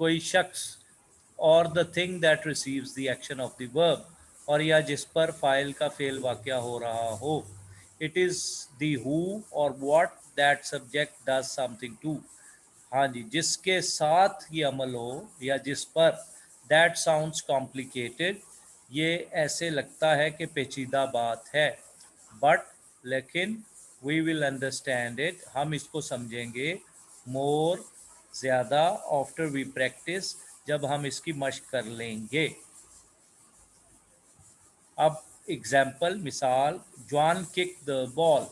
कोई शख्स और the thing that receives the action of the verb, और या जिस पर फाइल का फेल वाक़या हो रहा हो। इट इज़ द हु और what that subject does something to. हाँ जी, जिसके साथ ये अमल हो या जिस पर। दैट साउंड्स कॉम्प्लिकेटेड, ये ऐसे लगता है कि पेचीदा बात है। बट लेकिन वी विल अंडरस्टैंड इट, हम इसको समझेंगे। मोर, ज़्यादा, आफ्टर वी प्रैक्टिस, जब हम इसकी मश्क कर लेंगे। अब एग्जाम्पल, मिसाल, जॉन किक द बॉल।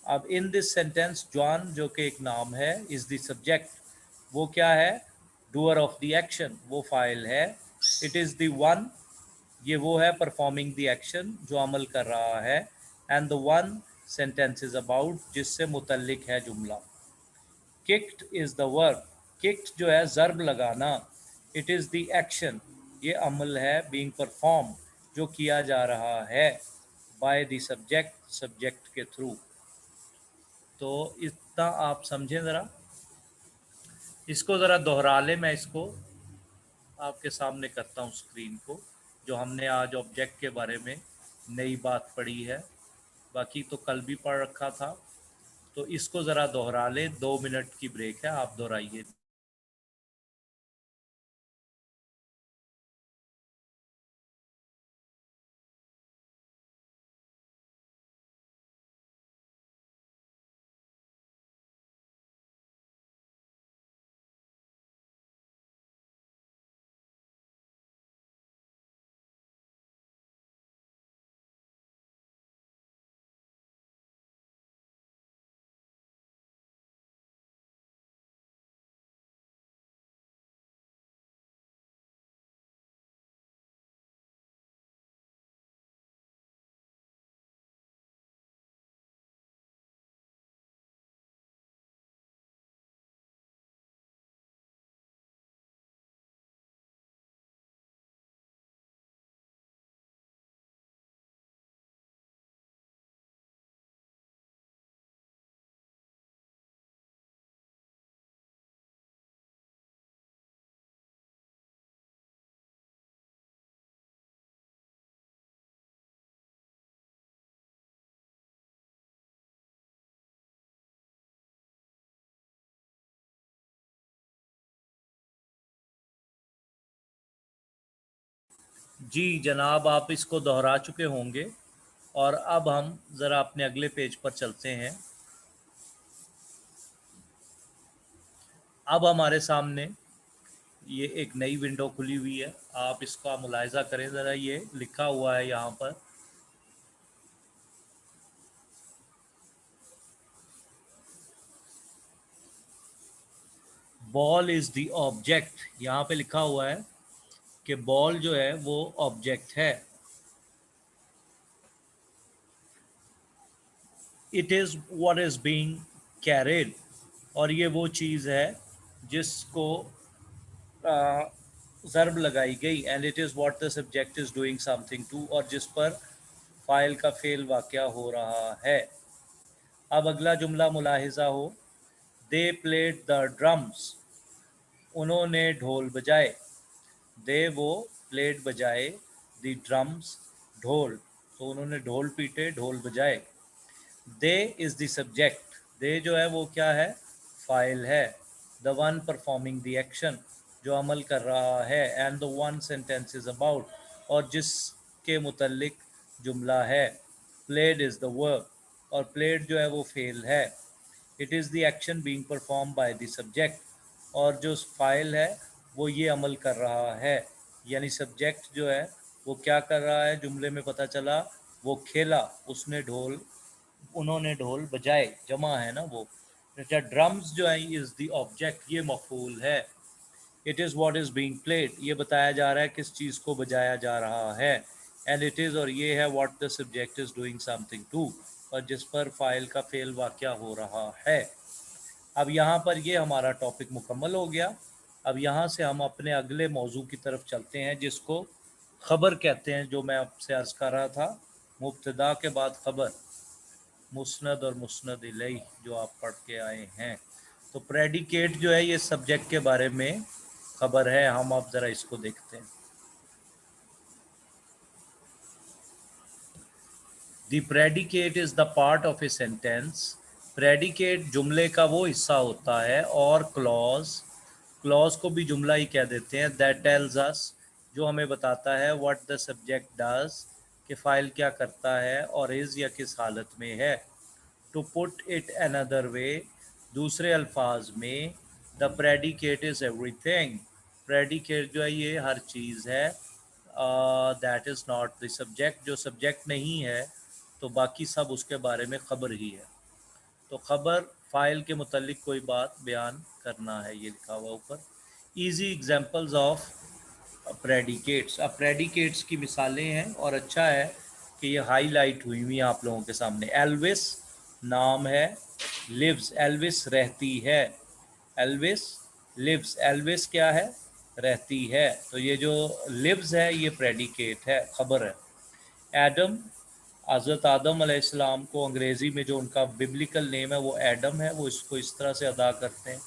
अब इन दिस सेंटेंस जॉन जो कि एक नाम है इज़ द सब्जेक्ट। वो क्या है? डूअर ऑफ द एक्शन, वो फाइल है। इट इज़ द वन, ये वो है परफॉर्मिंग द एक्शन जो अमल कर रहा है। And the one sentence is about, जिससे मुतल्लिक है जुमला। Kicked is the verb, kicked जो है ज़र्ब लगाना। इट इज़ द एक्शन, ये अमल है। बीइंग परफॉर्म, जो किया जा रहा है। बाय द सब्जेक्ट, सब्जेक्ट के थ्रू। तो इतना आप समझें ज़रा, इसको ज़रा दोहरा लें। मैं इसको आपके सामने करता हूँ स्क्रीन को, जो हमने आज ऑब्जेक्ट के बारे में नई बात पढ़ी है। बाकी तो कल भी पढ़ रखा था। तो इसको ज़रा दोहरा लें, 2 मिनट की ब्रेक है, आप दोहराइए। जी जनाब, आप इसको दोहरा चुके होंगे, और अब हम ज़रा अपने अगले पेज पर चलते हैं। अब हमारे सामने ये एक नई विंडो खुली हुई है। आप इसका मुलाहिज़ा करें ज़रा, ये लिखा हुआ है यहाँ पर, बॉल इज़ द ऑब्जेक्ट। यहाँ पे लिखा हुआ है कि बॉल जो है वो ऑब्जेक्ट है। It is what is being carried, और ये वो चीज़ है जिसको ज़र्ब लगाई गई। And it is what the subject is doing something to, और जिस पर फाइल का फेल वाक़या हो रहा है। अब अगला जुमला मुलाहिज़ा हो, दे प्लेड द ड्रम्स, उन्होंने ढोल बजाए। दे वो, प्लेड बजाए, द ड्रम्स ढोल। तो उन्होंने ढोल पीटे, ढोल बजाए। दे इज़ द सब्जेक्ट, दे जो है वो क्या है, फाइल है। The one performing the action, जो अमल कर रहा है। And the one sentence is about, और जिसके मुतल्लिक जुमला है। प्लेड इज़ द वर्ब, और प्लेड जो है वो फेल है। It is the action being perform by the subject, और जो फाइल है वो ये अमल कर रहा है। यानी सब्जेक्ट जो है वो क्या कर रहा है, जुमले में पता चला वो खेला, उसने ढोल, उन्होंने ढोल बजाए, जमा है ना वो। अच्छा, ड्रम्स जो है इज़ द ऑब्जेक्ट, ये मफूल है। It is what is being played, ये बताया जा रहा है किस चीज़ को बजाया जा रहा है। एंड इट इज़, और ये है, what the subject is doing something to, और जिस पर फाइल का फेल वाक़या हो रहा है। अब यहाँ पर ये हमारा टॉपिक मुकम्मल हो गया। अब यहाँ से हम अपने अगले मौजू की तरफ चलते हैं, जिसको ख़बर कहते हैं, जो मैं आपसे अर्ज़ कर रहा था। मुब्तदा के बाद ख़बर, मुस्नद और मुस्नद इलैह जो आप पढ़ के आए हैं। तो प्रेडिकेट जो है ये सब्जेक्ट के बारे में ख़बर है। हम अब ज़रा इसको देखते हैं। The predicate is the part of a sentence, predicate जुमले का वो हिस्सा होता है, और क्लॉज, क्लॉज को भी जुमला ही कह देते हैं, दैट टेल्स अस, जो हमें बताता है, व्हाट द सब्जेक्ट डज, कि फ़ाइल क्या करता है, और इज़ या किस हालत में है। To put it another way, दूसरे अल्फाज में, the predicate is everything, predicate जो है ये हर चीज़ है। That is not the subject, जो सब्जेक्ट नहीं है तो बाकी सब उसके बारे में ख़बर ही है। तो ख़बर फ़ाइल के मुतल्लिक कोई बात बयान करना है, ये लिखा हुआ ऊपर। ईजी एग्जांपल्स ऑफ प्रेडिकेट्स, अब प्रेडिकेट्स की मिसालें हैं, और अच्छा है कि ये हाईलाइट हुई हुई हैं आप लोगों के सामने। एल्विस नाम है, लिव्स, एल्विस रहती है, एल्विस लिव्स, एल्विस क्या है, रहती है। तो ये जो लिव्स है ये प्रेडिकेट है, खबर है। एडम, हज़रत आदम अलैहिस्सलाम को अंग्रेज़ी में जो उनका बिब्लिकल नेम है वो एडम है, वो इसको इस तरह से अदा करते हैं।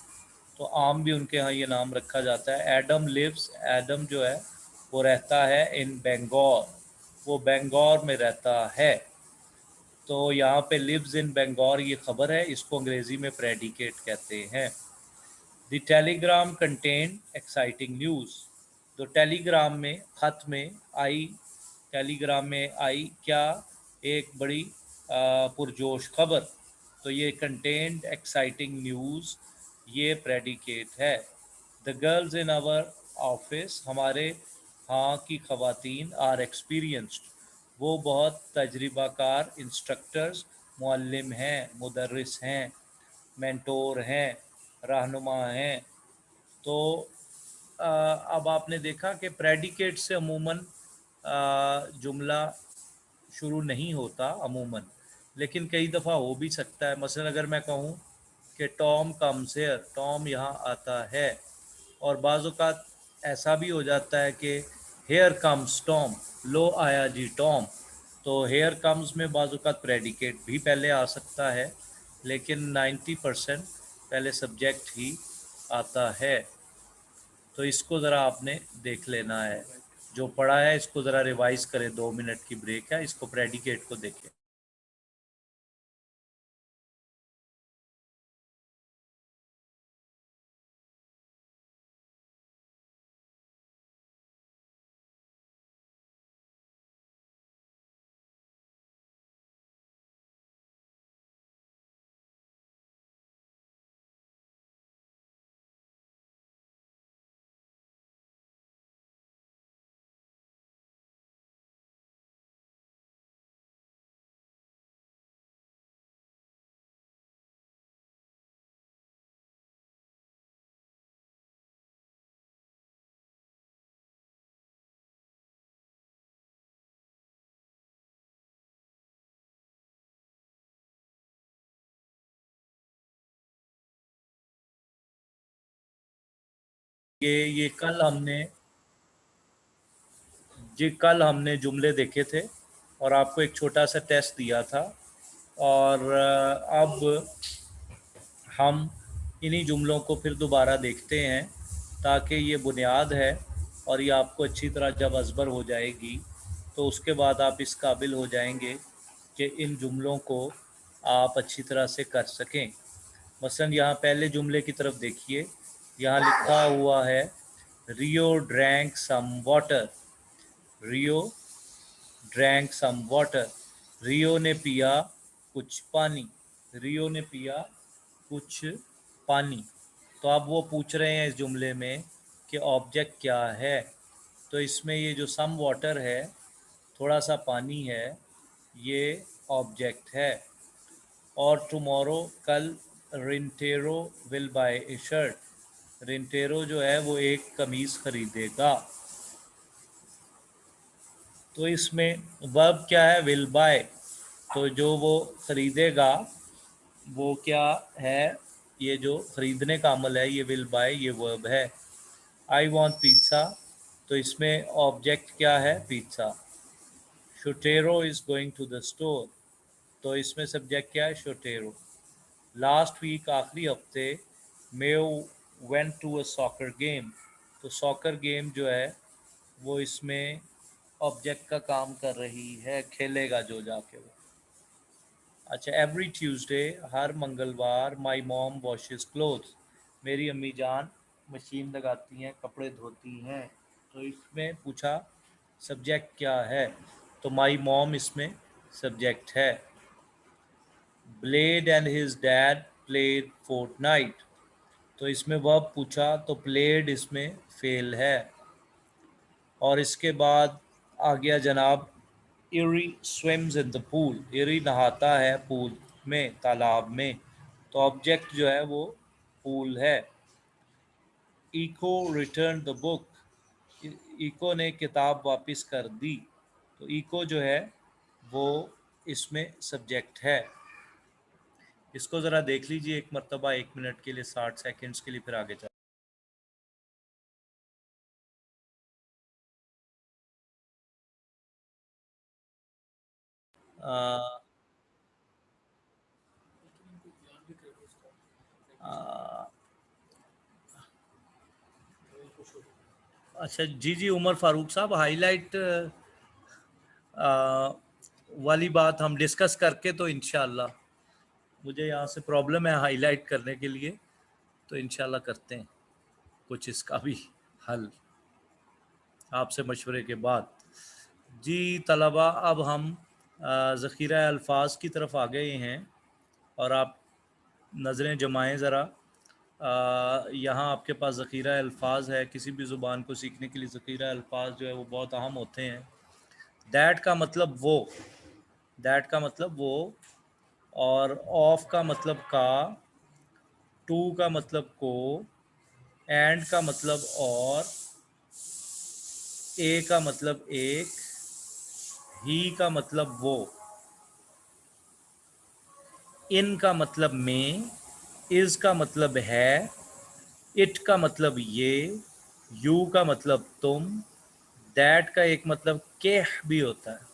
तो आम भी उनके यहाँ ये नाम रखा जाता है। एडम लिव्स, एडम जो है वो रहता है इन बेंगौर, वो बेंगौर में रहता है। तो यहाँ पे लिव्स इन बेंगौर ये खबर है, इसको अंग्रेज़ी में प्रेडिकेट कहते हैं। The Telegram contain exciting news, तो टेलीग्राम में, ख़त में आई, टेलीग्राम में आई क्या, एक बड़ी पुरजोश खबर। तो ये कंटेंट एक्साइटिंग न्यूज़, ये प्रेडिकेट है। The girls in our office, हमारे यहाँ की ख़वातीन, आर एक्सपीरियंस्ड, वो बहुत तजर्बाकार, इंस्ट्रक्टर्स, मुअल्लिम हैं, मुदर्रिस हैं, मेंटोर हैं, रहनुमा हैं। तो अब आपने देखा कि प्रेडिकेट से अमूमन जुमला शुरू नहीं होता अमूमन, लेकिन कई दफ़ा हो भी सकता है। मसलन अगर मैं कहूँ कि टॉम कम्स हियर, टॉम यहाँ आता है, और बाज़ औक़ात ऐसा भी हो जाता है कि हेयर कम्स टॉम, लो आया जी टॉम। तो हेयर कम्स में बाज़ औक़ात प्रेडिकेट भी पहले आ सकता है, लेकिन 90% पहले सब्जेक्ट ही आता है। तो इसको ज़रा आपने देख लेना है, जो पढ़ा है इसको ज़रा रिवाइज़ करें। 2 मिनट की ब्रेक है, इसको प्रेडिकेट को देखें। ये कल हमने जुमले देखे थे, और आपको एक छोटा सा टेस्ट दिया था। और अब हम इन्हीं जुमलों को फिर दोबारा देखते हैं, ताकि ये बुनियाद है, और ये आपको अच्छी तरह जब अज़बर हो जाएगी तो उसके बाद आप इस काबिल हो जाएंगे कि इन जुमलों को आप अच्छी तरह से कर सकें। मसलन यहाँ पहले जुमले की तरफ देखिए, यहाँ लिखा हुआ है रियो ड्रैंक सम वाटर। रियो ड्रैंक सम वाटर, रियो ने पिया कुछ पानी। रियो ने पिया कुछ पानी। तो अब वो पूछ रहे हैं इस जुमले में कि ऑब्जेक्ट क्या है। तो इसमें ये जो सम वाटर है, थोड़ा सा पानी है, ये ऑब्जेक्ट है। और टुमारो, कल, रिंटेरो विल बाय ए शर्ट। रिंटेरो जो है वो एक कमीज़ खरीदेगा। तो इसमें वर्ब क्या है? Will buy. तो जो वो खरीदेगा वो क्या है? ये जो खरीदने का अमल है, ये विल बाय, ये वर्ब है। आई वॉन्ट पिज़्ज़ा, तो इसमें ऑब्जेक्ट क्या है? पिज़्ज़ा। शोटेरो is going to the store, तो इसमें सब्जेक्ट क्या है? शोटेरो। लास्ट वीक, आखिरी हफ्ते, Mayo went to a soccer game, तो सॉकर गेम जो है वो इसमें ऑब्जेक्ट का काम कर रही है, खेलेगा जो जाके वो। अच्छा, एवरी ट्यूसडे, हर मंगलवार, माई मॉम वॉशेस क्लोथ्स, मेरी अम्मी जान मशीन लगाती हैं, कपड़े धोती हैं। तो इसमें पूछा सब्जेक्ट क्या है, तो माई मॉम इसमें सब्जेक्ट है। Blade and his dad played Fortnite, तो इसमें वर्ब पूछा तो प्लेड इसमें फेल है। और इसके बाद आ गया जनाब, eri swims in the pool, eri नहाता है पूल में, तालाब में। तो ऑब्जेक्ट जो है वो पूल है। Echo return the book, Echo ने किताब वापस कर दी, तो इको जो है वो इसमें सब्जेक्ट है। इसको ज़रा देख लीजिए एक मरतबा, 1 मिनट के लिए, 60 सेकेंड्स के लिए, फिर आगे चल। आ, आ, अच्छा जी जी, उमर फारूक साहब, हाईलाइट वाली बात हम डिस्कस करके, तो इंशाल्लाह, मुझे यहाँ से प्रॉब्लम है हाईलाइट करने के लिए, तो इंशाल्लाह करते हैं कुछ इसका भी हल आपसे मशवरे के बाद। जी तलबा, अब हम ज़ख़ीरा अल्फाज की तरफ आ गए हैं, और आप नज़रें जमाएं ज़रा। यहाँ आपके पास ज़ख़ीरा अल्फाज है। किसी भी ज़ुबान को सीखने के लिए ज़ख़ीरा अल्फाज जो है वो बहुत अहम होते हैं। दैट का मतलब वो, दैट का मतलब वो, और ऑफ का मतलब का, टू का मतलब को, एंड का मतलब और, ए का मतलब एक, ही का मतलब वो, इन का मतलब में, इज का मतलब है, इट का मतलब ये, यू का मतलब तुम, दैट का एक मतलब के भी होता है।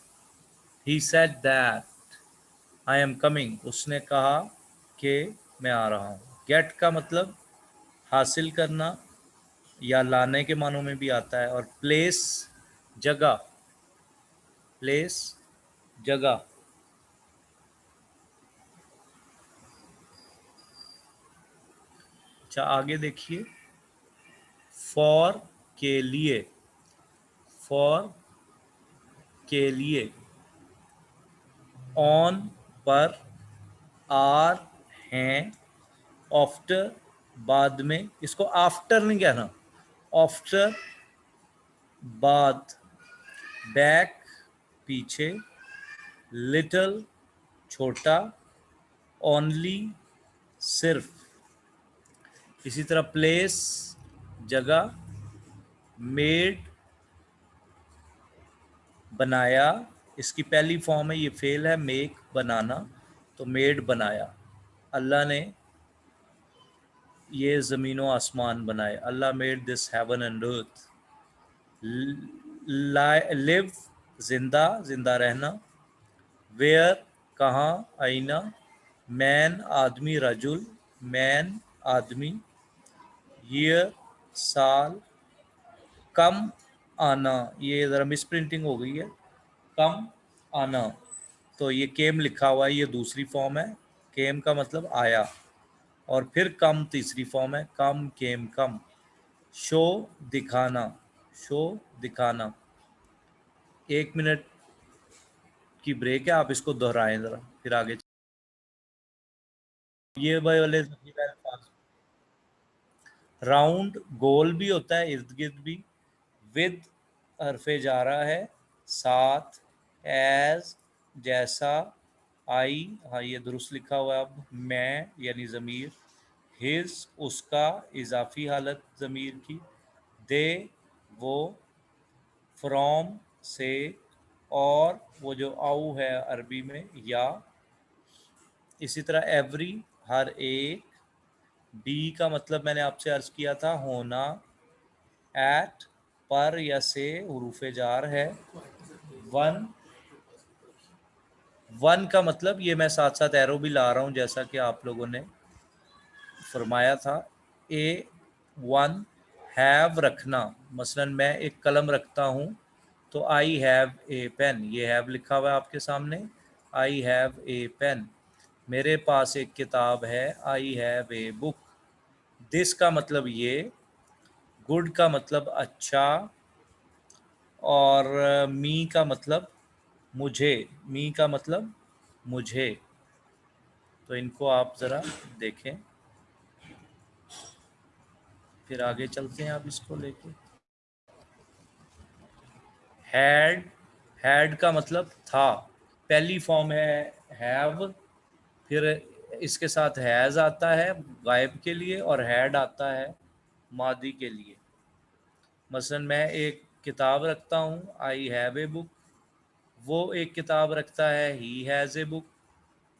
He said that I am coming, उसने कहा कि मैं आ रहा हूँ। गेट का मतलब हासिल करना या लाने के मानों में भी आता है। और प्लेस, जगह, प्लेस, जगह। अच्छा, आगे देखिए, फॉर, के लिए, फॉर, के लिए, ऑन, पर, आर, हैं, आफ्टर, बाद में, इसको आफ्टर नहीं कहना, आफ्टर, बाद, बैक, पीछे, लिटिल, छोटा, ओनली, सिर्फ। इसी तरह प्लेस, जगह, मेड, बनाया, इसकी पहली फॉर्म है, ये फेल है, मेक, बनाना, तो मेड, बनाया। अल्लाह ने ये ज़मीन व आसमान बनाए। Allah made this heaven and earth. Live, जिंदा, जिंदा रहना। वेयर, कहाँ, आईना। मैन, आदमी, रजुल, मैन, आदमी। ईयर, साल। कम, आना, ये ज़रा मिस प्रिंटिंग हो गई है, कम, आना। तो ये केम लिखा हुआ है, ये दूसरी फॉर्म है। केम का मतलब आया, और फिर कम तीसरी फॉर्म है, कम केम कम। शो दिखाना, शो दिखाना। 1 मिनट की ब्रेक है, आप इसको दोहराएं जरा, फिर आगे। ये वाले राउंड गोल भी होता है, इर्द गिर्द भी। विद हरफे जा रहा है, साथ, एज जैसा, आई, हाँ ये दुरुस्त लिखा हुआ है। अब मैं यानी ज़मीर, हिज उसका, इजाफी हालत ज़मीर की, दे वो, फ्रॉम से, और वो जो आउ है अरबी में, या। इसी तरह एवरी हर एक। बी का मतलब मैंने आपसे अर्ज किया था होना। एट पर या से हुरूफे जार है। वन, वन का मतलब, ये मैं साथ साथ एरो भी ला रहा हूँ जैसा कि आप लोगों ने फरमाया था। ए वन, हैव रखना, मसलन मैं एक कलम रखता हूँ तो आई हैव ए पेन, ये हैव लिखा हुआ है आपके सामने, आई हैव ए पेन। मेरे पास एक किताब है, I have a book. This का मतलब ये, गुड का मतलब अच्छा, और मी का मतलब मुझे, मी का मतलब मुझे। तो इनको आप ज़रा देखें, फिर आगे चलते हैं आप इसको लेके। हैड, हैड का मतलब था। पहली फॉर्म है हैव, फिर इसके साथ हैज़ आता है गायब के लिए, और हैड आता है मादी के लिए। मसलन मैं एक किताब रखता हूँ, आई हैव ए बुक। वो एक किताब रखता है, ही हैज़ ए बुक।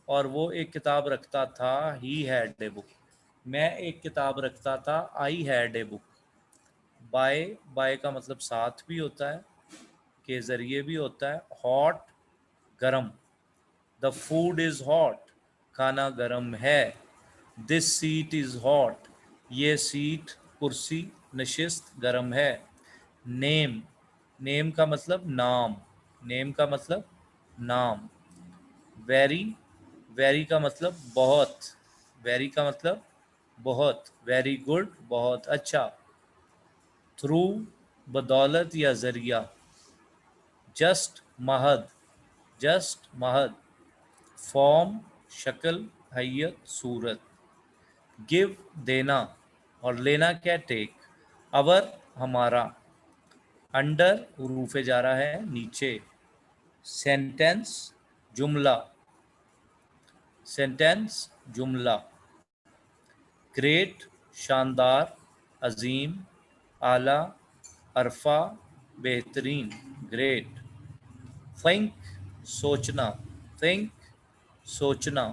और वो एक किताब रखता था, ही हैड ए बुक। मैं एक किताब रखता था, I had a book. By, by का मतलब साथ भी होता है, के ज़रिए भी होता है। हॉट, गरम। द फूड इज़ हॉट, खाना गरम है। दिस सीट इज़ हॉट, ये सीट, कुर्सी, नशिस्त गरम है। नेम, नेम का मतलब नाम, नेम का मतलब नाम। वेरी, वेरी का मतलब बहुत, वेरी का मतलब बहुत। वेरी गुड, बहुत अच्छा। थ्रू, बदौलत या ज़रिया। जस्ट, महद, जस्ट महद। फॉर्म, शक्ल, हैयत, सूरत। गिव, देना, और लेना क्या, टेक। अवर, हमारा। अंडर, रूफे जा रहा है नीचे। सेंटेंस, जुमला, सेंटेंस, जुमला। ग्रेट, शानदार, अजीम, आला, अरफा, बेहतरीन, ग्रेट। थिंक, सोचना, थिंक, सोचना।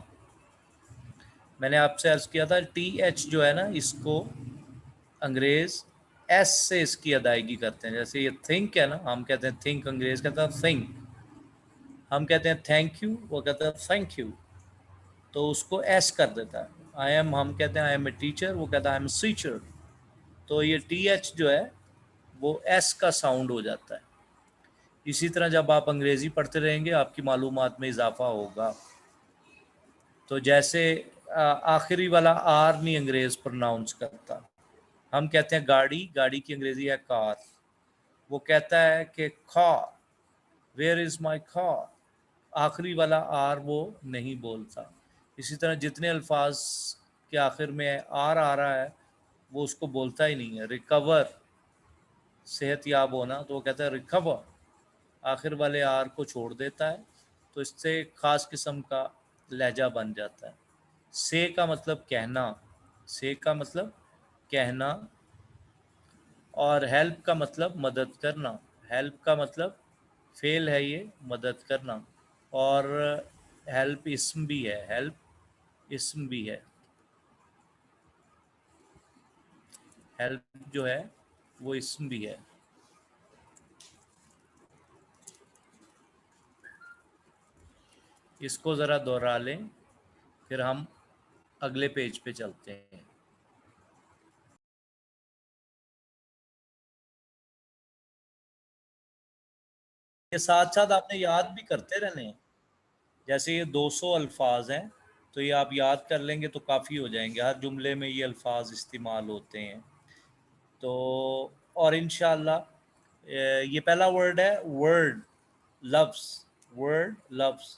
मैंने आपसे अर्ज किया था, टी एच जो है ना, इसको अंग्रेज एस से इसकी अदायगी करते हैं। जैसे ये थिंक है ना, हम कहते हैं थिंक, अंग्रेज कहता है थिंक। हम कहते हैं थैंक यू, वो कहता है थैंक यू, तो उसको एस कर देता है। आई एम, हम कहते हैं आई एम ए टीचर, वो कहता है आई एम टीचर। तो ये टी एच जो है वो एस का साउंड हो जाता है। इसी तरह जब आप अंग्रेज़ी पढ़ते रहेंगे आपकी मालूमात में इजाफा होगा। तो जैसे आखिरी वाला आर नहीं अंग्रेज़ प्रोनाउंस करता। हम कहते हैं गाड़ी, गाड़ी की अंग्रेज़ी है कार। वो कहता है कि car, where is my car. आखिरी वाला आर वो नहीं बोलता। इसी तरह जितने अल्फाज के आखिर में आर आ रहा है वो उसको बोलता ही नहीं है। रिकवर, सेहत याब होना, तो वो कहता है रिकवर, आखिर वाले आर को छोड़ देता है। तो इससे ख़ास किस्म का लहजा बन जाता है। से का मतलब कहना, से का मतलब कहना। और हेल्प का मतलब मदद करना, हेल्प का मतलब फेल है ये, मदद करना। और हेल्प इसम भी है, हेल्प इसम भी है। हेल्प जो है वो इसम भी है। इसको ज़रा दोहरा लें, फिर हम अगले पेज पे चलते हैं। ये साथ साथ आपने याद भी करते रहने हैं। जैसे ये 200 अल्फाज हैं, तो ये आप याद कर लेंगे तो काफ़ी हो जाएंगे, हर जुमले में ये अल्फाज इस्तेमाल होते हैं। तो और इंशाल्लाह ये पहला वर्ड है वर्ड, लफ्ज़, वर्ड लफ्ज़।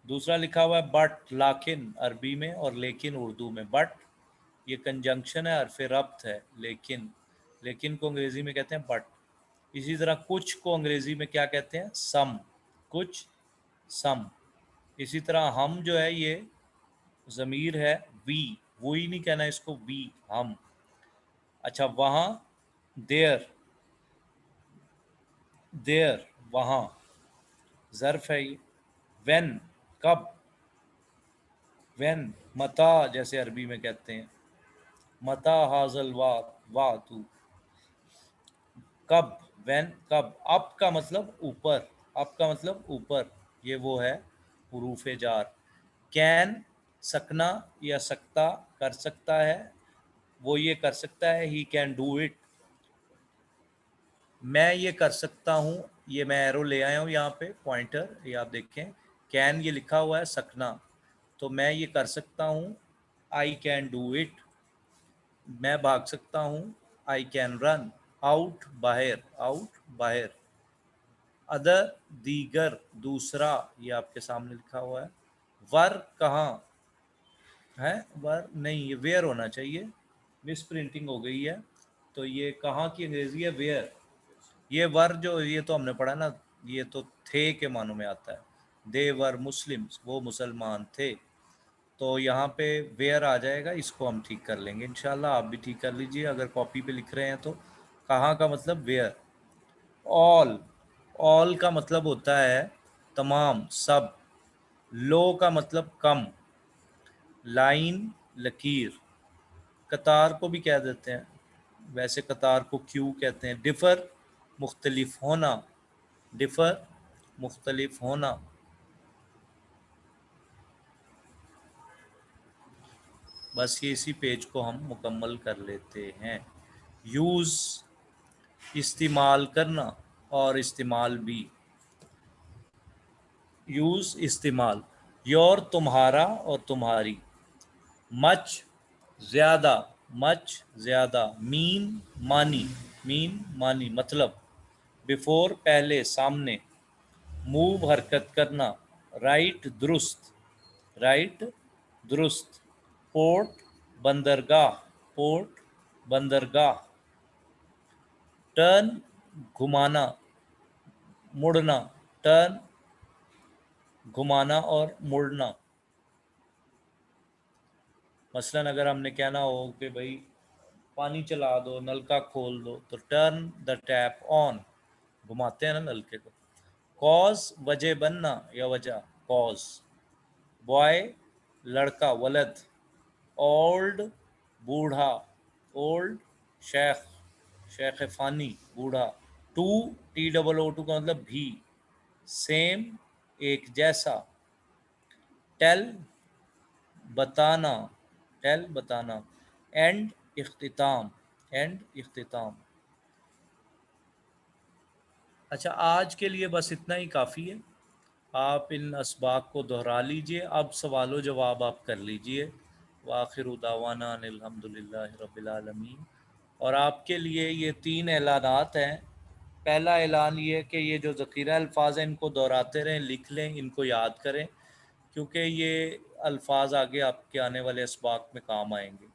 दूसरा लिखा हुआ है बट, लाकिन अरबी में और लेकिन उर्दू में। बट ये कंजंक्शन है, हरफ रब्त है। लेकिन, लेकिन को अंग्रेज़ी में कहते हैं बट। इसी तरह कुछ को अंग्रेज़ी में क्या कहते हैं? सम, कुछ, सम। इसी तरह हम जो है ये ज़मीर है वी, वो ही नहीं कहना इसको, वी, हम। अच्छा, वहाँ, देयर, देयर, वहाँ, ज़र्फ है ये। व्हेन, कब, व्हेन। मता जैसे अरबी में कहते हैं, मता हाजल वातु, कब, व्हेन, कब। अप का मतलब ऊपर, अप का मतलब ऊपर, ये वो है हुरूफ जार। कैन, सकना या सकता, कर सकता है, वो ये कर सकता है, ही कैन डू इट। मैं ये कर सकता हूँ, ये मैं एरो ले आया हूँ यहाँ पे पॉइंटर, ये आप देखें। कैन ये लिखा हुआ है सकना, तो मैं ये कर सकता हूँ, आई कैन डू इट। मैं भाग सकता हूँ, आई कैन रन। आउट, बाहर, आउट, बाहर। अदर, दीगर, दूसरा, ये आपके सामने लिखा हुआ है। वर, कहाँ है, वर नहीं, ये वेयर होना चाहिए, मिस प्रिंटिंग हो गई है। तो ये कहाँ की अंग्रेजी है? वेयर। ये वर जो ये तो हमने पढ़ा ना, ये तो थे के मानों में आता है। दे वर मुस्लिम्स, वो मुसलमान थे। तो यहाँ पे वेयर आ जाएगा, इसको हम ठीक कर लेंगे इंशाल्लाह। आप भी ठीक कर लीजिए अगर कॉपी पे लिख रहे हैं तो। कहाँ का मतलब वेयर। ऑल, ऑल का मतलब होता है तमाम, सब। लो का मतलब कम, लाइन, लकीर। कतार को भी कह देते हैं, वैसे कतार को क्यू कहते हैं। डिफ़र, मुख्तलिफ होना, डिफ़र, मुख्तलिफ होना। बस ये इसी पेज को हम मुकम्मल कर लेते हैं। यूज़, इस्तेमाल करना और इस्तेमाल भी। यूज़, इस्तेमाल। योर, तुम्हारा और तुम्हारी। मच, ज़्यादा, मच, ज़्यादा। मीन, मानी, मीन, मानी, मतलब। बिफोर, पहले, सामने। मूव, हरकत करना। राइट, दुरुस्त, राइट, दुरुस्त। पोर्ट, बंदरगाह, पोर्ट, बंदरगाह। टर्न, घुमाना, मुड़ना। टर्न, घुमाना और मुड़ना। मसलन अगर हमने कहना हो कि भाई पानी चला दो, नलका खोल दो, तो टर्न द टैप ऑन, घुमाते हैं ना नलके को। कॉज, वजह बनना या वजह, कॉज। बॉय, लड़का, वलद। ओल्ड, बूढ़ा, ओल्ड। शेख, शेख फ़ानी, बूढ़ा। Too, T double O too का मतलब भी। सेम, एक जैसा। टेल, बताना, टेल, बताना। एंड, इख्तिताम, एंड, इख्तिताम। अच्छा, आज के लिए बस इतना ही काफ़ी है। आप इन असबाक को दोहरा लीजिए, अब सवाल जवाब आप कर लीजिए। वाखिर दावाना अनिल हम्दुलिल्लाहि रब्बिल आलमीन। और आपके लिए ये 3 ऐलानात हैं। पहला ऐलान ये है कि ये जो ज़ख़ीरा अल्फाज हैं इनको दोहराते रहें, लिख लें, इनको याद करें, क्योंकि ये अल्फाज आगे आपके आने वाले असबाक में काम आएंगे।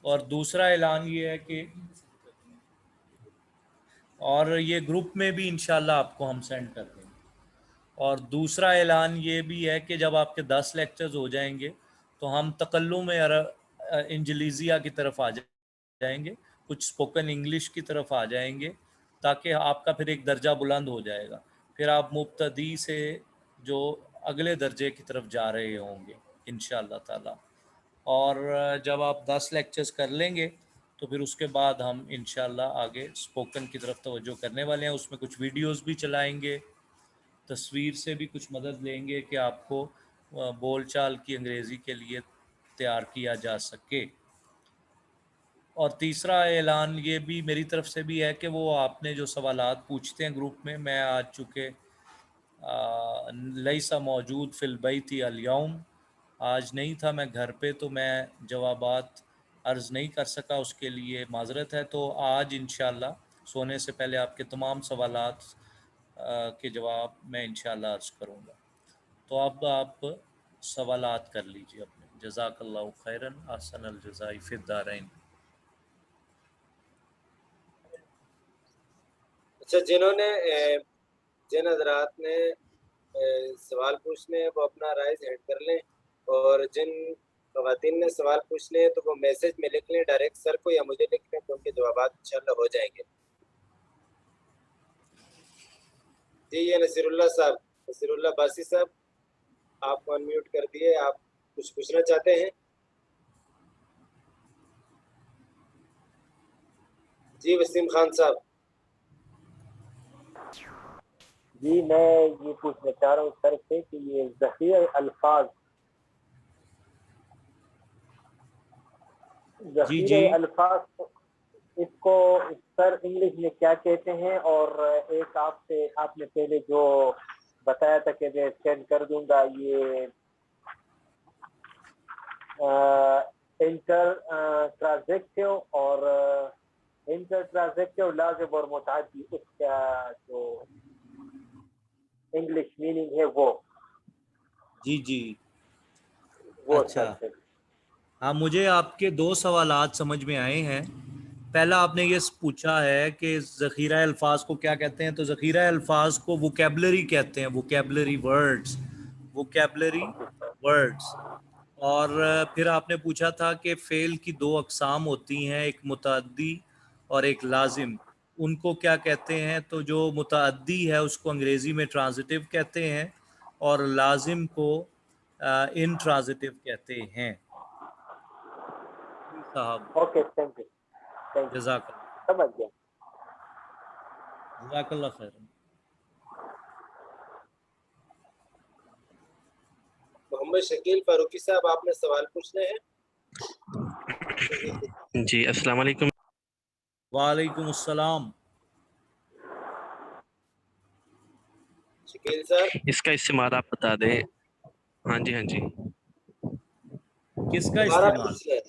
और दूसरा ऐलान ये है कि, और ये ग्रुप में भी इंशाल्लाह आपको हम सेंड कर देंगे। और दूसरा ऐलान ये भी है कि जब आपके 10 लेक्चर्स हो जाएंगे तो हम तकल्लुम इंजलीज़िया की तरफ आ जाएंगे, कुछ स्पोकन इंग्लिश की तरफ आ जाएंगे, ताकि आपका फिर एक दर्जा बुलंद हो जाएगा। फिर आप मुब्तदी से जो अगले दर्जे की तरफ जा रहे होंगे इंशाअल्लाह ताला। और जब आप 10 लेक्चर्स कर लेंगे तो फिर उसके बाद हम इंशाअल्लाह आगे स्पोकन की तरफ तवज्जो करने वाले हैं। उसमें कुछ वीडियोस भी चलाएंगे, तस्वीर से भी कुछ मदद लेंगे कि आपको बोलचाल की अंग्रेज़ी के लिए तैयार किया जा सके। और तीसरा ऐलान ये भी मेरी तरफ से भी है कि वो आपने जो सवालात पूछते हैं ग्रुप में, मैं आज चूँकि लईसा मौजूद फिल बैती अल-यौम, आज नहीं था मैं घर पे, तो मैं जवाबात अर्ज़ नहीं कर सका, उसके लिए माज़रत है। तो आज इंशाअल्लाह सोने से पहले आपके तमाम सवालात के जवाब मैं इंशाअल्लाह अर्ज़ करूँगा। तो अब आप सवालात कर लीजिए अपने। जज़ाकल्लाहु खैरन, अहसनल जज़ाई फिद दारैन। अच्छा, जिन हजरात ने सवाल पूछने हैं वो अपना राइज हैंड कर लें, और जिन खवातीन ने सवाल पूछने हैं तो वो मैसेज में लिख लें डायरेक्ट सर को या मुझे लिख लें, तो उनके जवाब इंशाल्लाह हो जाएंगे। जी, ये नसीरुल्लाह साहब, नसीरुल्लाह बासी साहब, आपको अनम्यूट कर दिए, आप कुछ पूछना चाहते हैं? जी वसीम खान साहब। जी, मैं ये पूछना चाह रहा हूँ सर से कि ये ज़ख़ीरा अल्फाज, ज़ख़ीरा अल्फाज इसको सर इंग्लिश में क्या कहते हैं? और एक आपने पहले जो बताया था कि मैं सेंड कर दूंगा, ये इंटर ट्रांजेक्टिव और इंटर ट्रांजेक्टिव लाज़िम और मुताद्दी, उसका जो इंग्लिश मीनिंग है वो। जी वो अच्छा। सर हाँ, मुझे आपके दो सवालात समझ में आए हैं। पहला आपने ये पूछा है कि ज़ख़ीरा अल्फाज को क्या कहते हैं, तो ज़ख़ीरा अल्फाज को वोकैबलरी कहते हैं, वोकैबलरी वर्ड्स, वोकैबलरी वर्ड्स। और फिर आपने पूछा था कि फ़ेल की दो अक़साम होती हैं, एक मुतअद्दी और एक लाजिम, उनको क्या कहते हैं? तो जो मुतअद्दी है उसको अंग्रेज़ी में ट्रांजिटिव कहते हैं और लाजिम को इंट्रांजिटिव कहते हैं। साहब ओके, थैंक यू जज़ाकल्लाह, समझ गया। जज़ाकल्लाह खैरन। मोहम्मद शकील फारूकी साहब, आपने सवाल पूछने हैं? जी, अस्सलाम वालेकुम। वालेकुम अस्सलाम। शकील साहब, इसका इस्तेमाल आप बता दें। हाँ जी, हाँ जी। किसका दोबारा इस्तेमाल? पूछ लें।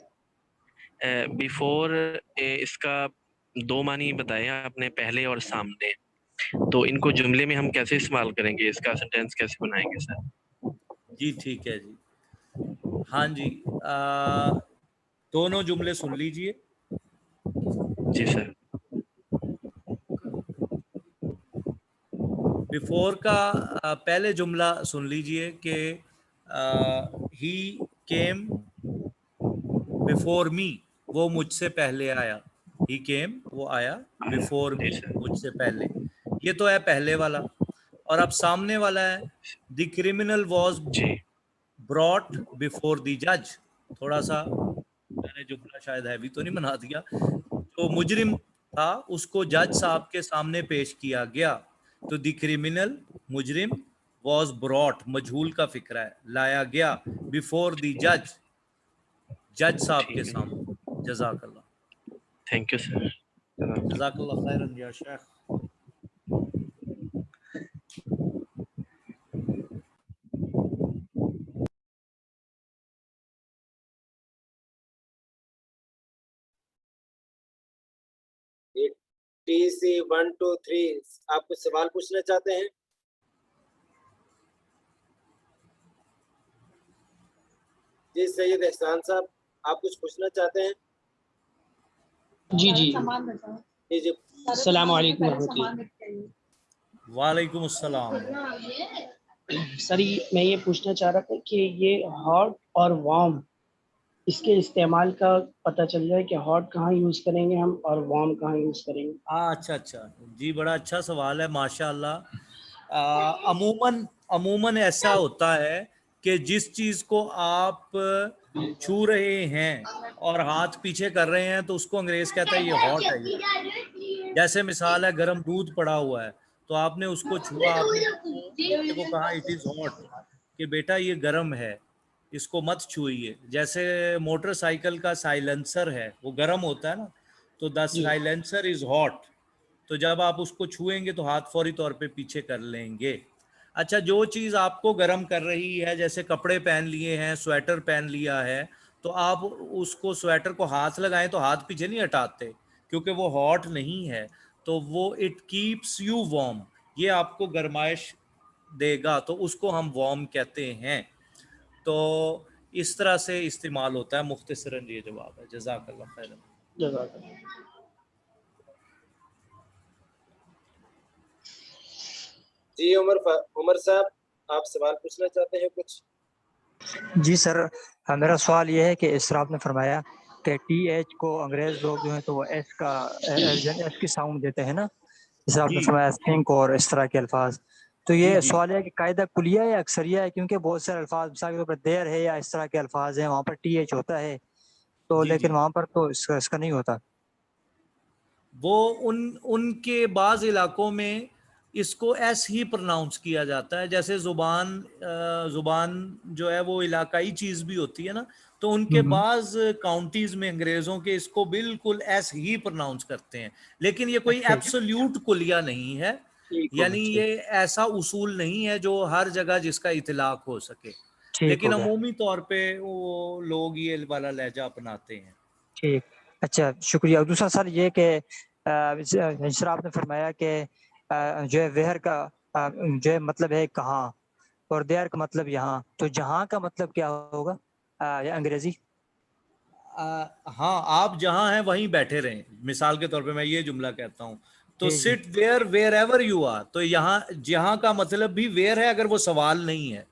बिफोर इसका दो मानी बताए आपने, पहले और सामने, तो इनको जुमले में हम कैसे इस्तेमाल करेंगे? इसका सेंटेंस कैसे बनाएंगे सर? जी ठीक है जी। हाँ जी, दोनों जुमले सुन लीजिए। जी सर। बिफोर का पहले जुमला सुन लीजिए कि ही केम बिफोर मी, वो मुझसे पहले आया। ही केम, वो आया, बिफोर जी मी, सर। मुझसे पहले। ये तो है पहले वाला। और अब सामने वाला है, the criminal was G brought before the जज। थोड़ा सा मैंने जुमला शायद हैवी तो नहीं बना दिया। जो मुजरिम था उसको जज साहब के सामने पेश किया गया। तो द क्रिमिनल, मुजरिम, वॉज ब्रॉट, मजहूल का फिक्रा है, लाया गया, बिफोर द जज, जज साहब के ठीक है, सामने। जज़ाकल्लाह, थैंक यू सर। जज़ाकल्लाह खैरन या शेख। TC 1 2 3, आप कुछ सवाल पूछना चाहते हैं? जी सैयद एहसान साहब, आप कुछ पूछना चाहते हैं? जी जी जी जी। अस्सलाम वालेकुम रहमतुल्लाह। वालेकुम अस्सलाम। सर मैं ये पूछना चाह रहा था कि ये हॉट और वार्म, इसके इस्तेमाल का पता चल जाए कि हॉट कहाँ यूज़ करेंगे हम और वार्म कहाँ यूज़ करेंगे। अच्छा जी, बड़ा अच्छा सवाल है माशाअल्लाह। अमूमन ऐसा होता है कि जिस चीज़ को आप छू रहे हैं और हाथ पीछे कर रहे हैं तो उसको अंग्रेज कहता है ये हॉट है। ये जैसे मिसाल है, गर्म दूध पड़ा हुआ है तो आपने उसको छुआ, आपने उसको कहा इट इज़ हॉट, कि बेटा ये गर्म है। इसको मत छुइए। जैसे मोटरसाइकिल का साइलेंसर है, वो गर्म होता है ना, तो the G. Silencer is hot, तो जब आप उसको छुएंगे तो हाथ फौरी तौर पे पीछे कर लेंगे। अच्छा, जो चीज़ आपको गर्म कर रही है, जैसे कपड़े पहन लिए हैं, स्वेटर पहन लिया है, तो आप उसको स्वेटर को हाथ लगाएं तो हाथ पीछे नहीं हटाते, क्योंकि वो हॉट नहीं है, तो वो इट कीप्स यू वार्म, ये आपको गर्माइश देगा, तो उसको हम वार्म कहते हैं। तो इस तरह से इस्तेमाल होता है। मुख्तसरन ये जवाब है। जज़ाकल्लाह खैरन। जज़ाकल्लाह। जी उमर साहब, आप सवाल पूछना चाहते हैं कुछ? जी सर, मेरा सवाल ये है कि इस तरह आपने फरमाया कि TH को अंग्रेज लोग जो है तो वो एस की साउंड देते हैं ना, जैसे आपने जी फरमाया थिंक और इस तरह के अल्फाज। तो जी ये जी। सवाल है कि कायदा कुलिया है या अक्सरिया है, क्योंकि बहुत सारे अल्फाज मिसाल के तौर पर देर है या इस तरह के अल्फाज हैं वहाँ पर TH होता है, तो जी लेकिन जी। वहाँ पर तो इसका नहीं होता। वो उनके बाज़ इलाकों में इसको एस ही प्रोनाउंस किया जाता है। जैसे ज़ुबान जो है वो इलाकाई चीज़ भी होती है ना, तो उनके हम्म, बाज़ काउंटीज़ में अंग्रेज़ों के इसको बिल्कुल एस ही प्रोनाउंस करते हैं। लेकिन ये कोई अच्छा जी, एब्सोल्यूट कुलिया नहीं है, ठीक हो गया, यानी ये ऐसा उसूल नहीं है जो हर जगह जिसका इतलाक हो सके। ठीक लेकिन हो गया, अमूमी तौर पे वो लोग ये वाला लहजा अपनाते हैं। ठीक। अच्छा, शुक्रिया। दूसरा सर ये कि सर आपने फरमाया कि जो है वेहर का जो है मतलब है कहाँ, और देयर का मतलब यहाँ, तो जहाँ का मतलब क्या होगा या अंग्रेजी? हाँ, आप जहाँ हैं वहीं बैठे रहें। मिसाल के तौर पे मैं ये जुमला कहता हूँ, तो जी जी, sit there wherever you are, तो यहाँ जहाँ का मतलब भी वेयर है, अगर वो सवाल नहीं है।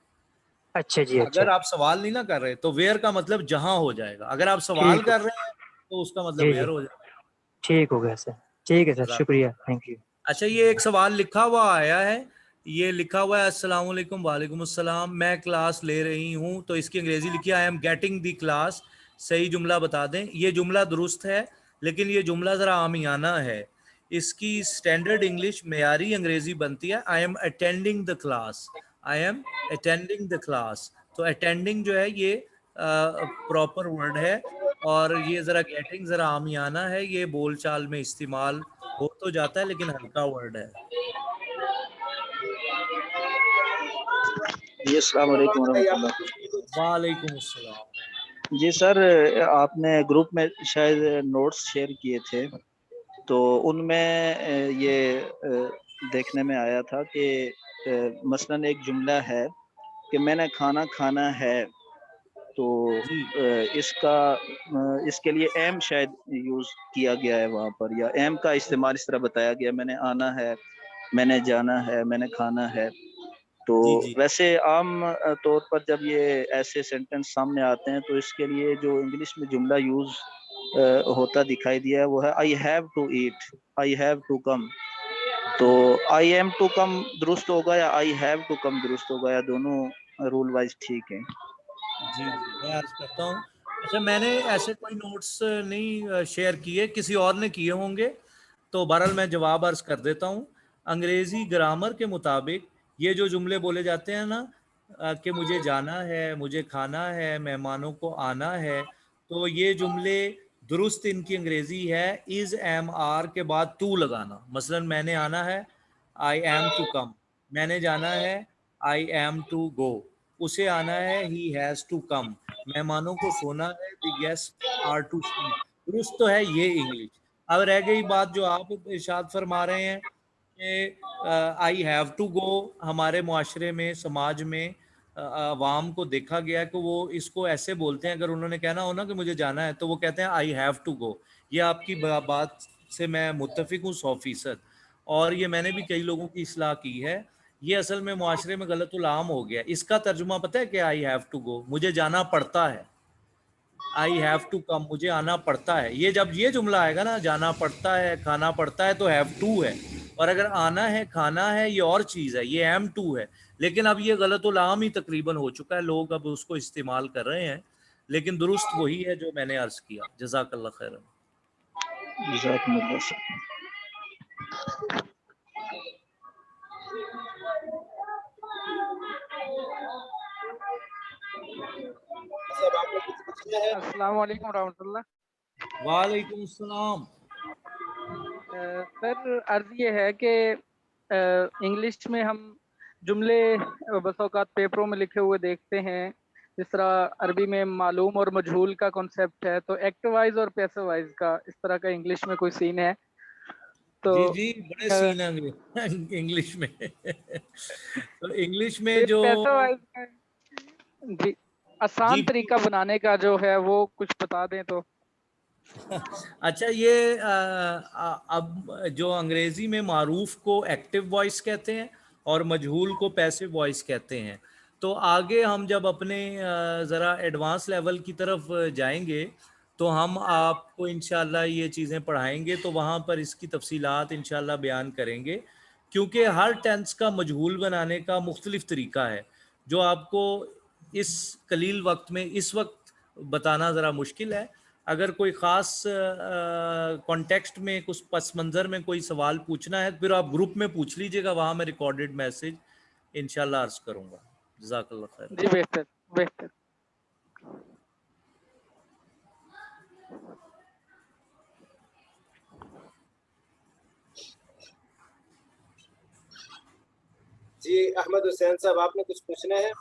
अच्छा जी, अच्छा, अगर आप सवाल नहीं ना कर रहे तो वेयर का मतलब जहाँ हो जाएगा, अगर आप सवाल ठीक हो, कर रहे हैं तो उसका मतलब जी जी, वेयर हो जाएगा। ठीक हो गया सर, ठीक है सर, जज़ाकल्लाह। शुक्रिया, थैंक यू। अच्छा, ये एक सवाल लिखा हुआ आया है। ये लिखा हुआ है अस्सलाम वालेकुम, वालेकुम अस्सलाम, मैं क्लास ले रही हूँ, तो इसकी अंग्रेजी लिखी है I am getting the class. सही जुमला बता दें। ये जुमला दुरुस्त है, लेकिन ये जुमला ज़रा आमियाना है। इसकी स्टैंडर्ड इंग्लिश मेयारी अंग्रेजी बनती है I am attending the class. I am attending the class. तो अटेंडिंग जो है ये प्रॉपर वर्ड है, और ये ज़रा गेटिंग ज़रा आमियाना है। ये बोलचाल में इस्तेमाल हो तो जाता है, लेकिन हल्का वर्ड है। जी अस्सलाम वालेकुम बताइए, आपने वरहमतुल्लाह। पूछनी कुछ? वालेकुम अस्सलाम। जी सर, आपने ग्रुप में शायद नोट्स शेयर किए थे, तो उनमें ये देखने में आया था कि मसलन एक जुमला है कि मैंने खाना खाना है, तो जी इसके लिए एम शायद यूज किया गया है वहाँ पर, या एम का इस्तेमाल इस तरह बताया गया, मैंने आना है, मैंने जाना है, मैंने खाना है। तो जी जी। वैसे आम तौर पर जब ये ऐसे सेंटेंस सामने आते हैं तो इसके लिए जो इंग्लिश में जुमला यूज होता दिखाई दिया है वो है I have to eat, I have to come. तो आई एम टू कम दुरुस्त होगा या आई हैव टू कम दुरुस्त होगा, या दोनों रूल वाइज ठीक है? जी जी, मैं अर्ज करता हूँ। अच्छा, मैंने ऐसे कोई नोट्स नहीं शेयर किए, किसी और ने किए होंगे, तो बहरहाल मैं जवाब अर्ज कर देता हूँ। अंग्रेजी ग्रामर के मुताबिक ये जो जुमले बोले जाते हैं ना, कि मुझे जाना है, मुझे खाना है, मेहमानों को आना है, तो ये जुमले दुरुस्त इनकी अंग्रेजी है इज एम आर के बाद टू लगाना। मसलन मैंने आना है, आई एम टू कम। मैंने जाना है, आई एम टू गो। उसे आना है, ही हैज टू कम। मेहमानों को सोना है, the guest are to sleep. दुरुस्त तो है ये इंग्लिश। अब रह गई बात जो आप इरशाद फरमा रहे हैं कि आई हैव टू गो। हमारे मुआशरे में, समाज में अवाम को देखा गया कि वो इसको ऐसे बोलते हैं, अगर उन्होंने कहना हो ना कि मुझे जाना है, तो वो कहते हैं आई हैव टू गो। ये आपकी बात से मैं मुत्तफिक हूँ 100%। और ये मैंने भी कई लोगों की इस्लाह की है। ये असल में मुआशरे में गलतुल आम हो गया। इसका तर्जुमा पता है क्या? आई हैव टू गो, मुझे जाना पड़ता है। आई हैव टू कम, मुझे आना पड़ता है। ये जब ये जुमला आएगा ना, जाना पड़ता है, खाना पड़ता है, तो हैव टू है। और अगर आना है, खाना है, ये और चीज़ है, ये एम टू है। लेकिन अब ये गलतुल आम ही तकरीबन हो चुका है, लोग अब उसको इस्तेमाल कर रहे हैं। लेकिन दुरुस्त वही है जो मैंने अर्ज किया। जज़ाकल्लाह खैरन। जज़ाकुमुल्लाह सर। पूछना है? अस्सलाम वालेकुम रहमतुल्लाह। वालेकुम अस्सलाम। सर अर्ज ये है कि इंग्लिश में हम जुमले बस औकात पेपरों में लिखे हुए देखते हैं, जिस तरह अरबी में मालूम और मजहूल का कॉन्सेप्ट है, तो एक्टिव वाइज और पैसिव वाइज का इस तरह का इंग्लिश में कोई सीन है? तो जी जी, बड़े सीन हैं इंग्लिश में। तो इंग्लिश में जो पैसिव वाइज का जी आसान जी तरीका बनाने का जो है वो कुछ बता दें तो। अच्छा, ये अब जो अंग्रेजी में मारूफ को एक्टिव वॉइस कहते हैं और मजहूल को पैसिव वॉइस कहते हैं। तो आगे हम जब अपने ज़रा एडवांस लेवल की तरफ जाएंगे तो हम आपको इंशाल्लाह ये चीज़ें पढ़ाएंगे, तो वहाँ पर इसकी तफसीलात इंशाल्लाह बयान करेंगे, क्योंकि हर टेंस का मजहूल बनाने का मुख्तलिफ तरीका है, जो आपको इस कलील वक्त में इस वक्त बताना ज़रा मुश्किल है। अगर कोई ख़ास कॉन्टेक्स्ट में कुछ पस मंज़र में कोई सवाल पूछना है फिर आप ग्रुप में पूछ लीजिएगा, वहाँ मैं रिकॉर्डेड मैसेज इंशाल्लाह अर्ज़ करूँगा। जज़ाकल्लाह खैर। जी बेहतर बेहतर। जी अहमद हुसैन साहब, आपने कुछ पूछना है?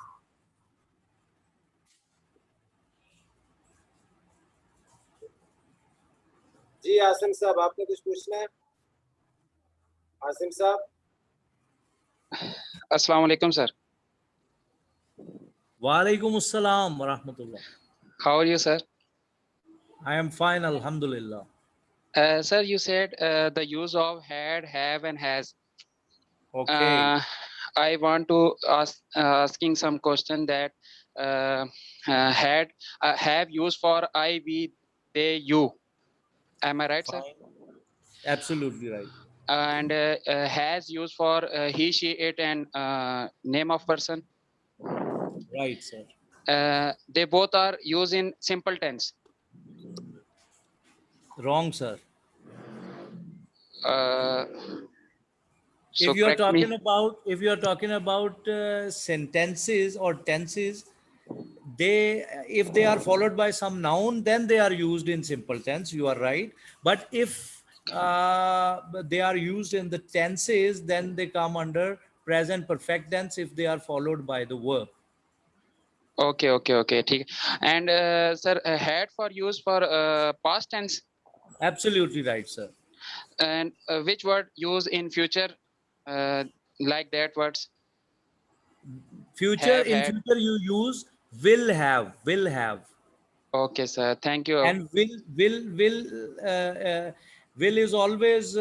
जी आसिम साहब, आपने कुछ पूछना है? आसिम साहब। अस्सलाम वालेकुम सर। वालेकुम अस्सलाम व रहमतुल्लाह। How are you, sir? I am fine, alhamdulillah. Sir, you said the use of had, have, and has. Okay. I want to asking some question that had, have used for I, we, they, you. Am I right, sir? Fine. Absolutely right. And has used for he, she, it, and name of person. Right, sir. They both are used in simple tense. Wrong, sir. So if you are correct talking about sentences or tenses, if they are followed by some noun, then they are used in simple tense. You are right. But if they are used in the tenses, then they come under present perfect tense if they are followed by the verb. Okay, ठीक है. And sir, had for use for past tense. Absolutely right, sir. And which word used in future like that words? Future, Have, in had. future you use will have. Okay, sir. Thank you. And will is always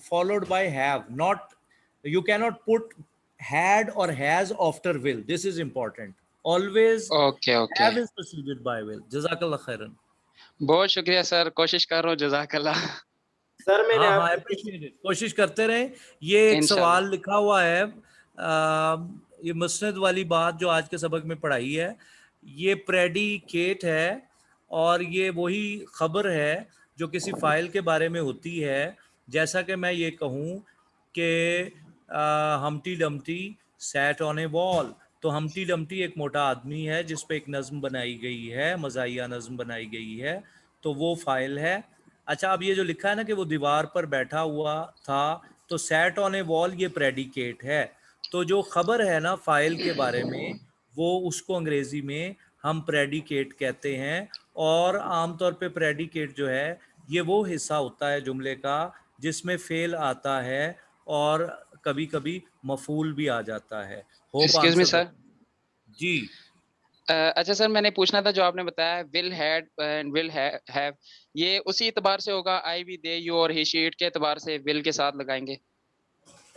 followed by have. Not, you cannot put had or has after will. This is important. Always Okay. have is preceded by will. Jazakallah khairan. बहुत शुक्रिया sir, कोशिश कर रहा हूँ. जज़ाकल्लाह. Sir मैंने हाँ, appreciate. कोशिश करते रहें. ये एक सवाल लिखा हुआ है, ये मुस्नद वाली बात जो आज के सबक में पढ़ाई है, ये प्रेडिकेट है और ये वही खबर है जो किसी फाइल के बारे में होती है. जैसा कि मैं ये कहूँ कि हमटी Dumpty sat on A wall, तो हमटी डमटी एक मोटा आदमी है जिस पे एक नज़्म बनाई गई है, मज़ाहिया नज़्म बनाई गई है, तो वो फाइल है. अच्छा, अब ये जो लिखा है ना कि वो दीवार पर बैठा हुआ था, तो सैट ऑन ए वॉल ये प्रेडिकेट है. तो जो खबर है ना फाइल के बारे में, वो उसको अंग्रेजी में हम प्रेडिकेट कहते हैं. और आमतौर पे प्रेडिकेट जो है ये वो हिस्सा होता है जुमले का जिसमें फेल आता है और कभी कभी मफूल भी आ जाता है. Excuse me, sir. जी. अच्छा सर, मैंने पूछना था जो आपने बताया will had and will have, ये उसी एतबार से होगा I, we, they, you और he, she, it के एतबार से will के साथ लगाएंगे?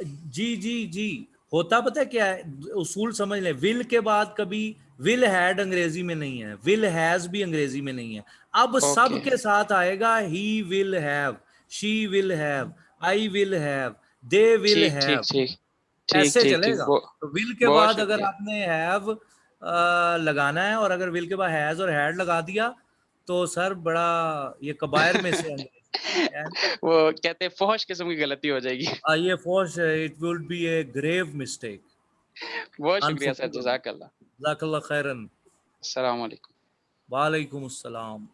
जी होता पता है क्या है, उसूल समझ लें. विल के बाद कभी विल हैड अंग्रेजी में नहीं है, विल हैज भी अंग्रेजी में नहीं है. अब सब के साथ आएगा he will have, she will have, I will have, they will have, ऐसे चलेगा. तो विल के बाद अगर आपने हैव लगाना है और अगर विल के बाद हैज और हैड लगा दिया तो सर बड़ा ये कबायर में से वो कहते हैं फौश किस्म की गलती हो जाएगी. ये फौश, it would be a grave mistake. बहुत शुक्रिया सर, जज़ाकल्लाह. जज़ाकल्लाह खैरन. अस्सलाम वालेकुम। वालेकुम अस्सलाम।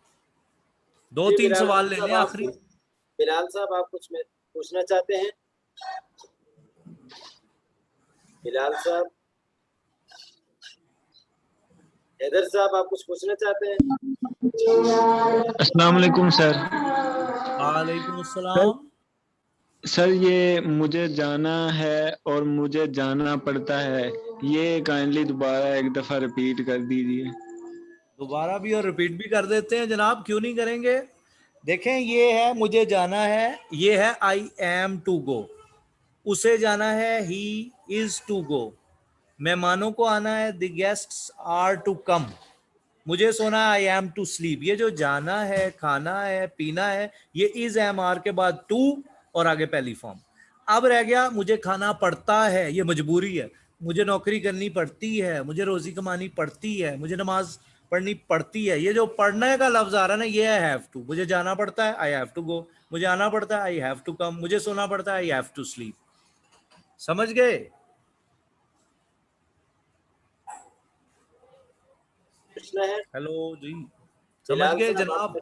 दो जी, तीन बिलाल सवाल ले साहब, लें आप आखिरी। बिलाल साहब, आप कुछ पूछना चाहते हैं? बिलाल साहब, हैदर साहब, आप कुछ पूछना चाहते हैं? अस्सलाम वालेकुम सर। वालेकुम अस्सलाम। सर ये मुझे जाना है और मुझे जाना पड़ता है, ये काइंडली दोबारा एक दफा रिपीट कर दीजिए। दोबारा भी और रिपीट भी कर देते हैं जनाब, क्यों नहीं करेंगे। देखें, ये है मुझे जाना है, ये है आई एम टू गो। उसे जाना है ही इज टू गो। मेहमानों को आना है the guests are to come. मुझे सोना है आई एम टू स्लीप। ये जो जाना है, खाना है, पीना है, ये इज एम आर के बाद टू और आगे पहली फॉर्म। अब रह गया मुझे खाना पड़ता है, ये मजबूरी है। मुझे नौकरी करनी पड़ती है, मुझे रोजी कमानी पड़ती है, मुझे नमाज पढ़नी पड़ती है। ये जो पढ़ने का लफ्ज आ रहा है ना, ये है हैव टू। मुझे जाना पड़ता है, आई हैव टू गो। मुझे आना पड़ता है, आई हैव टू कम। मुझे सोना पड़ता है, आई हैव टू स्लीप। समझ गए? पूछना है? हेलो जी, समझ बिलाल गए साहब, जनाब?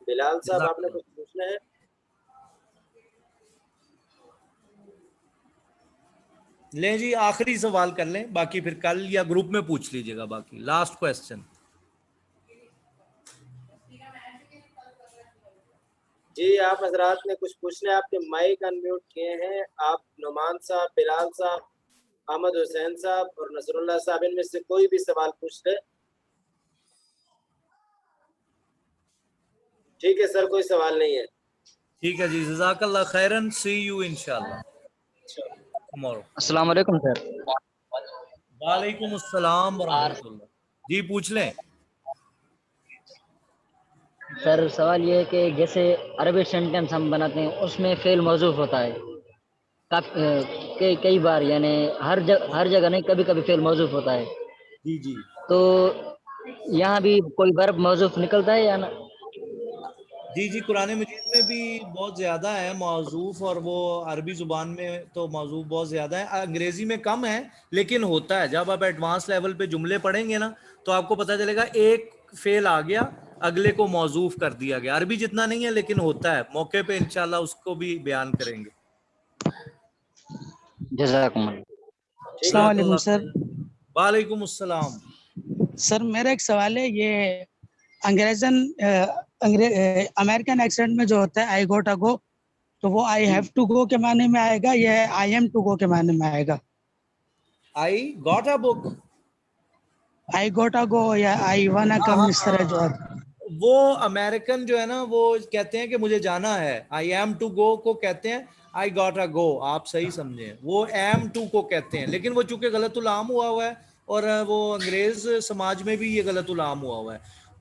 बिलाल साहब, आपने कुछ पूछना है? ले जी, आखिरी सवाल कर लें, बाकी फिर कल या ग्रुप में पूछ लीजिएगा। बाकी लास्ट क्वेश्चन। जी, आप हजरात ने कुछ पूछना है? आपके माइक अनम्यूट किए हैं। आप नुमान साहब, बिलाल साहब, अहमद हुसैन साहब और नसरुल्लाह साहब, इनमें से कोई भी सवाल पूछ ले। ठीक है सर, कोई सवाल नहीं है। ठीक है जी, जज़ाकल्लाह खैरन। सी यू इंशाल्लाह टुमारो। अस्सलाम वालेकुम सर। वालेकुम अस्सलाम वरहमतुल्लाह। जी पूछ लें। सर सवाल ये है कि जैसे अरबी सेंटेंस हम बनाते हैं उसमें फेल मौजूद होता है कई बार, यानी हर जगह नहीं, कभी कभी फेल मौजूद होता है। जी जी। तो यहाँ भी कोई वर्ब मौजूद निकलता है या ना? जी जी, कुरान मजीद में भी बहुत ज़्यादा है मौजूफ, और वो अरबी ज़ुबान में तो मौजूफ बहुत ज़्यादा है। अंग्रेज़ी में कम है, लेकिन होता है। जब आप एडवांस लेवल पे जुमले पढ़ेंगे ना, तो आपको पता चलेगा एक फेल आ गया, अगले को मौजूफ कर दिया गया। अरबी जितना नहीं है, लेकिन होता है। मौके पे इंशाल्लाह उसको भी बयान करेंगे। जज़ाकुमुल्लाह। अस्सलाम वालेकुम सर। वालेकुम अस्सलाम। सर मेरा एक सवाल है, ये अमेरिकन एक्सेंट में जो होता है आई गोट अ गो, तो वो आई हैव टू गो के माने में आएगा या आई एम टू गो के माने में आएगा? आई गॉट अ बुक, आई गोट अ गो या आई वाना कम, इस तरह जो है। वो अमेरिकन जो है ना, वो कहते हैं कि मुझे जाना है। आई एम टू गो को कहते हैं आई गॉट अ गो। आप सही समझे, वो एम टू को कहते हैं। लेकिन वो चूंकि गलतुल-आम हुआ है, और वो अंग्रेज समाज में भी ये गलतुल-आम हुआ है।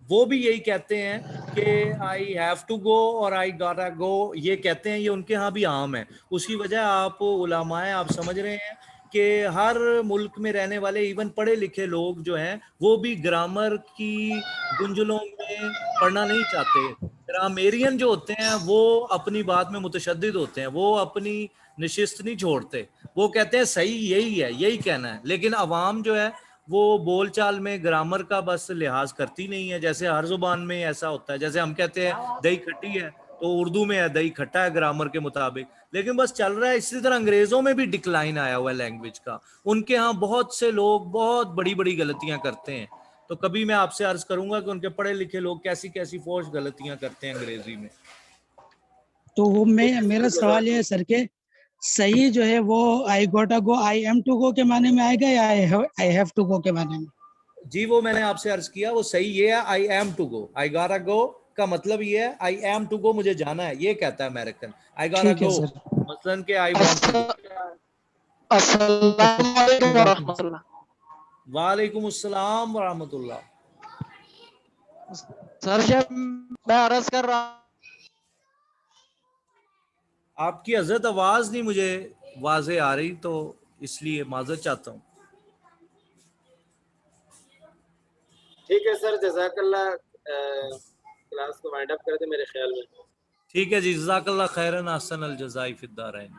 वो भी यही कहते हैं कि आई हैव टू गो और आई गॉट अ गो, ये कहते हैं। ये उनके यहाँ भी आम है। उसकी वजह आप उलमाए आप समझ रहे हैं कि हर मुल्क में रहने वाले इवन पढ़े लिखे लोग जो हैं, वो भी ग्रामर की गुंजलों में पढ़ना नहीं चाहते। ग्रामेरियन जो होते हैं वो अपनी बात में मुतशद्दिद होते हैं, वो अपनी नशिस्त नहीं छोड़ते। वो कहते हैं सही यही है, यही कहना है। लेकिन अवाम जो है वो बोलचाल में ग्रामर का बस लिहाज करती नहीं है। जैसे हर जुबान में ऐसा होता है। जैसे हम कहते हैं दही खट्टी है, तो उर्दू में है दही खट्टा है ग्रामर के मुताबिक। लेकिन बस चल रहा है। इसी तरह अंग्रेजों में भी डिक्लाइन आया हुआ है लैंग्वेज का। उनके यहाँ बहुत से लोग बहुत बड़ी बड़ी गलतियां करते हैं। तो कभी मैं आपसे अर्ज करूंगा कि उनके पढ़े लिखे लोग कैसी कैसी फोर्स गलतियां करते हैं अंग्रेजी में। तो वो मेरा सवाल ये है सर के सही जो है वो आई गोट अ गो आई एम टू गो के माने में आएगा या आई हैव टू गो के माने में? जी वो मैंने आपसे अर्ज किया, वो सही ये है आई एम टू गो। आई गॉटा गो का मतलब ये है आई एम टू गो, मुझे जाना है, ये कहता है अमेरिकन। आई गॉटा ठीक है गो सर। मसलन के आई वांट टू गो। अस्सलाम वालेकुम वरहमतुल्लाह। वालेकुम अस्सलाम वरहमतुल्लाह। सर जब मैं अर्ज कर रहा आपकी हजरत आवाज नहीं मुझे वाजे आ रही, तो इसलिए माजरत चाहता हूँ। ठीक है सर, जज़ाकल्लाह। क्लास को वाइंड अप कर दे मेरे ख्याल में। ठीक है जी, जज़ाकल्लाह खैरन, अहसन अल जज़ाई फिद दारैन।